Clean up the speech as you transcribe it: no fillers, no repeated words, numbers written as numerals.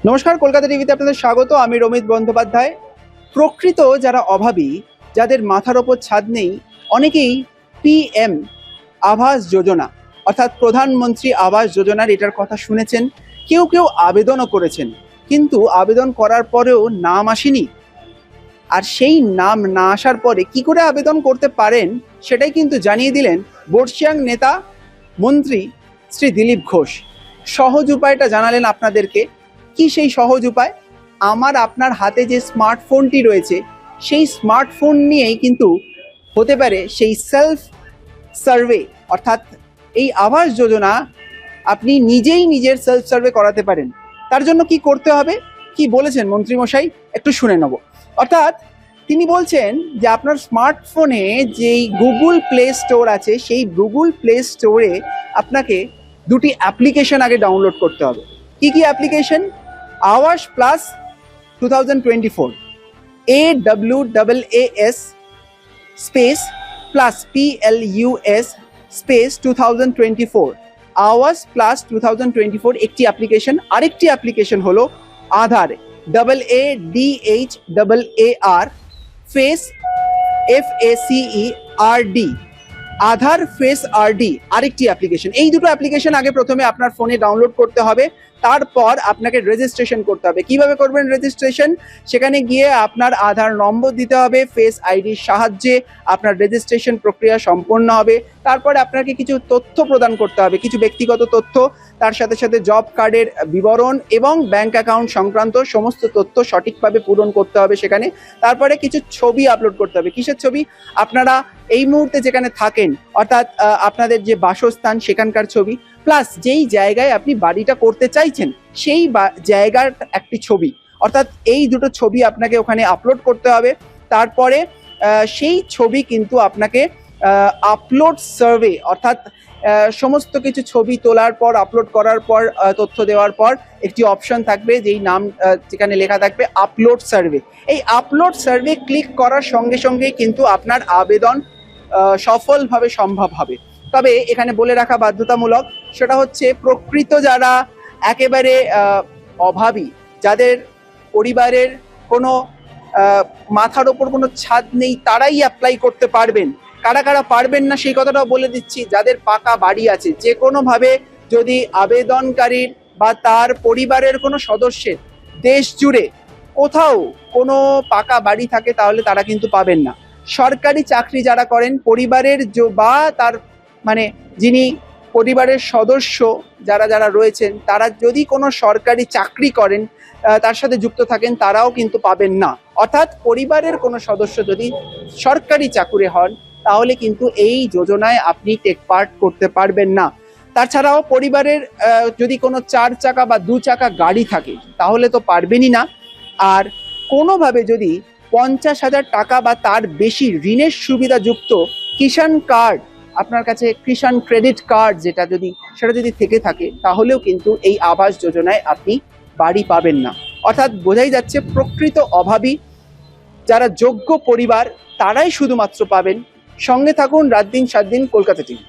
নমস্কার, কলকাতা টিভিতে আপনাদের স্বাগত। আমি রমিত বন্দ্যোপাধ্যায়। প্রকৃত যারা অভাবী, যাদের মাথার ওপর ছাদ নেই, অনেকেই পিএম আবাস যোজনা অর্থাৎ প্রধানমন্ত্রী আবাস যোজনার এটার কথা শুনেছেন। কেউ কেউ আবেদনও করেছেন, কিন্তু আবেদন করার পরেও নাম আসেনি। আর সেই নাম না আসার পরে কি করে আবেদন করতে পারেন সেটাই কিন্তু জানিয়ে দিলেন বর্ষিয়াং নেতা মন্ত্রী শ্রী দিলীপ ঘোষ। সহজ উপায়টা জানালেন আপনাদেরকে। কি সেই সহজ উপায়? আমার আপনার হাতে যে স্মার্টফোনটি রয়েছে, সেই স্মার্টফোন নিয়েই কিন্তু হতে পারে সেই সেলফ সার্ভে, অর্থাৎ এই আবাস যোজনা আপনি নিজেই নিজের সেলফ সার্ভে করাতে পারেন। তার জন্য কি করতে হবে, কি বলেছেন মন্ত্রীমশাই, একটু শুনে নেব। অর্থাৎ তিনি বলছেন যে আপনার স্মার্টফোনে যেই গুগল প্লে স্টোর আছে, সেই গুগল প্লে স্টোরে আপনাকে দুটি অ্যাপ্লিকেশন আগে ডাউনলোড করতে হবে। কি কি application? Awas plus 2024, AWAAS space plus PLUS space 2024, Awas plus 2024 একটি অ্যাপ্লিকেশন। আরেকটি অ্যাপ্লিকেশন হলো আধার, AADHAAR ফেস FACERD, আধার ফেস RD আরেকটি অ্যাপ্লিকেশন। এই দুটো অ্যাপ্লিকেশন আগে প্রথমে আপনার ফোনে ডাউনলোড করতে হবে। তারপর আপনাকে রেজিস্ট্রেশন করতে হবে। কিভাবে করবেন রেজিস্ট্রেশন? সেখানে গিয়ে আপনার আধার নম্বর দিতে হবে, ফেস আইডির সাহায্যে আপনার রেজিস্ট্রেশন প্রক্রিয়া সম্পন্ন হবে। তারপরে আপনাকে কিছু তথ্য প্রদান করতে হবে, কিছু ব্যক্তিগত তথ্য, তার সাথে সাথে জব কার্ডের বিবরণ এবং ব্যাংক অ্যাকাউন্ট সংক্রান্ত সমস্ত তথ্য সঠিকভাবে পূরণ করতে হবে সেখানে। তারপরে কিছু ছবি আপলোড করতে হবে। কিসের ছবি? আপনারা এই মুহূর্তে যেখানে থাকেন, অর্থাৎ আপনাদের যে বাসস্থান সেখানকার ছবি, প্লাস যেই জায়গায় আপনি বাড়িটা করতে চাইছেন সেই জায়গার একটি ছবি। অর্থাৎ এই দুটো ছবি আপনাকে ওখানে আপলোড করতে হবে। তারপরে সেই ছবি কিন্তু আপনাকে আপলোড সার্ভে, অর্থাৎ সমস্ত কিছু ছবি তোলার পর, আপলোড করার পর, তথ্য দেওয়ার পর একটি অপশন থাকবে যেই নাম যেখানে লেখা থাকবে আপলোড সার্ভে। এই আপলোড সার্ভে ক্লিক করার সঙ্গে সঙ্গে কিন্তু আপনার আবেদন সফলভাবে সম্ভব হবে। তবে এখানে বলে রাখা বাধ্যতামূলক, সেটা হচ্ছে প্রকৃত যারা একেবারে অভাবী, যাদের পরিবারের কোনো মাথার ওপর কোনো ছাদ নেই, তারাই অ্যাপ্লাই করতে পারবেন। কারা কারা পারবেন না সেই কথাটাও বলে দিচ্ছি। যাদের পাকা বাড়ি আছে, যে কোনোভাবে যদি আবেদনকারীর বা তার পরিবারের কোনো সদস্যের দেশ জুড়ে কোথাও কোনো পাকা বাড়ি থাকে, তাহলে তারা কিন্তু পাবেন না। সরকারি চাকরি যারা করেন, পরিবারের বা তার মানে যিনি পরিবারের সদস্য যারা যারা রয়েছেন, তারা যদি কোনো সরকারি চাকরি করেন, তার সাথে যুক্ত থাকেন, তারাও কিন্তু পাবেন না। অর্থাৎ পরিবারের কোনো সদস্য যদি সরকারি চাকুরে হন, তাহলে কিন্তু এই যোজনায় আপনি টেক পার্ট করতে পারবেন না। তাছাড়াও পরিবারের যদি কোনো 4 চাকা বা 2 চাকা গাড়ি থাকে, তাহলে তো পারবেনই না। আর কোনোভাবে যদি 50,000 টাকা বা তার বেশি ঋণের সুবিধাযুক্ত কিষাণ কার্ড, আপনার কাছে কিষাণ ক্রেডিট কার্ড সেটা যদি থেকে থাকে, তাহলেও কিন্তু এই আবাস যোজনায় আপনি বাড়ি পাবেন না। অর্থাৎ বোঝাই যাচ্ছে প্রকৃত অভাবী যারা যোগ্য পরিবার, তারাই শুধুমাত্র পাবেন। সঙ্গে থাকুন রাত দিন 7 দিন কলকাতা টিভি।